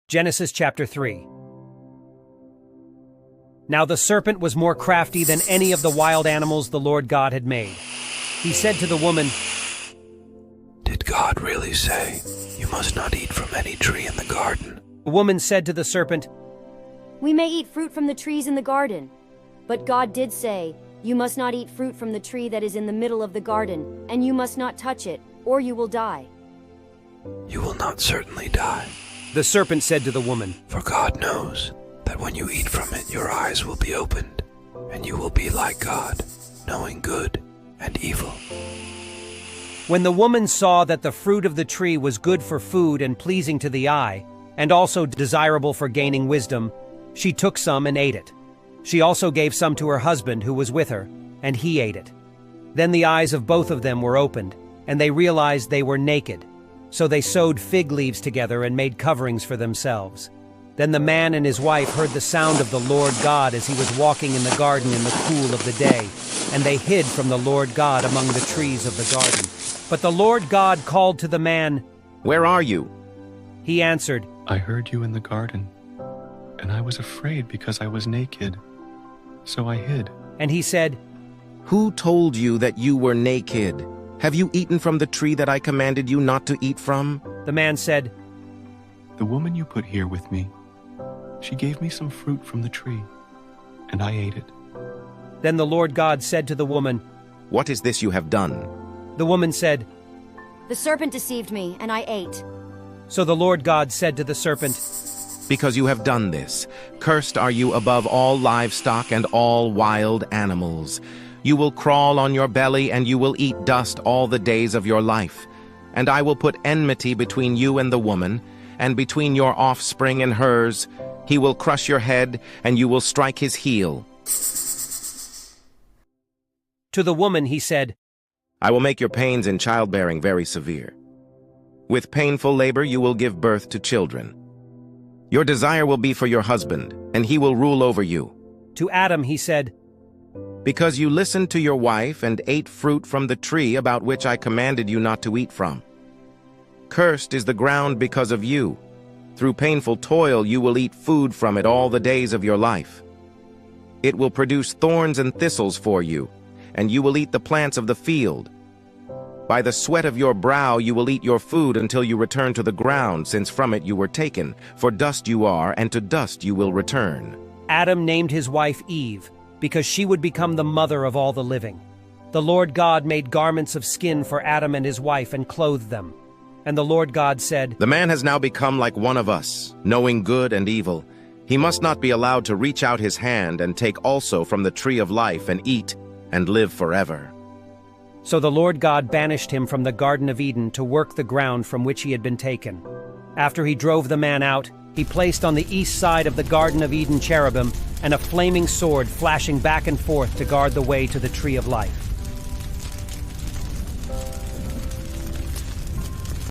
Genesis chapter 3. Now the serpent was more crafty than any of the wild animals the Lord God had made. He said to the woman, "Did God really say, 'You must not eat from any tree in the garden'?" The woman said to the serpent, "We may eat fruit from the trees in the garden. But God did say, 'You must not eat fruit from the tree that is in the middle of the garden, and you must not touch it, or you will die.'" "You will not certainly die," the serpent said to the woman, "for God knows that when you eat from it, your eyes will be opened, and you will be like God, knowing good and evil." When the woman saw that the fruit of the tree was good for food and pleasing to the eye, and also desirable for gaining wisdom, she took some and ate it. She also gave some to her husband who was with her, and he ate it. Then the eyes of both of them were opened, and they realized they were naked. So they sewed fig leaves together and made coverings for themselves. Then the man and his wife heard the sound of the Lord God as he was walking in the garden in the cool of the day, and they hid from the Lord God among the trees of the garden. But the Lord God called to the man, "Where are you?" He answered, "I heard you in the garden, and I was afraid because I was naked, so I hid." And he said, "Who told you that you were naked? Have you eaten from the tree that I commanded you not to eat from?" The man said, "The woman you put here with me, she gave me some fruit from the tree, and I ate it." Then the Lord God said to the woman, "What is this you have done?" The woman said, "The serpent deceived me, and I ate." So the Lord God said to the serpent, "Because you have done this, cursed are you above all livestock and all wild animals. You will crawl on your belly, and you will eat dust all the days of your life. And I will put enmity between you and the woman, and between your offspring and hers. He will crush your head, and you will strike his heel." To the woman he said, "I will make your pains in childbearing very severe. With painful labor you will give birth to children. Your desire will be for your husband, and he will rule over you." To Adam he said, "Because you listened to your wife and ate fruit from the tree about which I commanded you not to eat from. Cursed is the ground because of you. Through painful toil you will eat food from it all the days of your life. It will produce thorns and thistles for you, and you will eat the plants of the field. By the sweat of your brow you will eat your food until you return to the ground, since from it you were taken. For dust you are, and to dust you will return." Adam named his wife Eve, because she would become the mother of all the living. The Lord God made garments of skin for Adam and his wife and clothed them. And the Lord God said, "The man has now become like one of us, knowing good and evil. He must not be allowed to reach out his hand and take also from the tree of life and eat and live forever." So the Lord God banished him from the Garden of Eden to work the ground from which he had been taken. After he drove the man out, he placed on the east side of the Garden of Eden cherubim and a flaming sword flashing back and forth to guard the way to the tree of life.